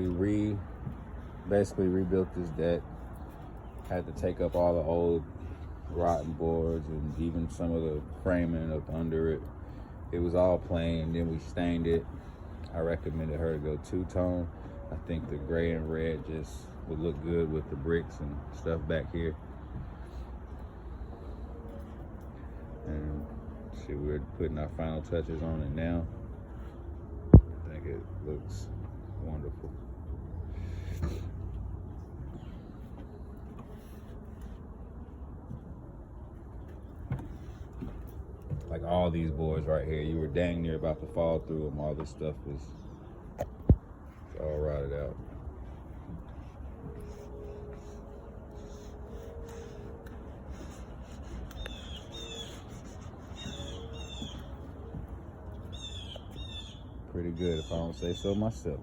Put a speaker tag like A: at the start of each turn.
A: We basically rebuilt this deck. Had to take up all the old rotten boards and even some of the framing up under it. It was all plain, then we stained it. I recommended her to go two-tone. I think the gray and red just would look good with the bricks and stuff back here. And see, we're putting our final touches on it now. I think it looks wonderful. Like all these boards right here, you were dang near about to fall through them. All this stuff was all rotted out. Pretty good if I don't say so myself.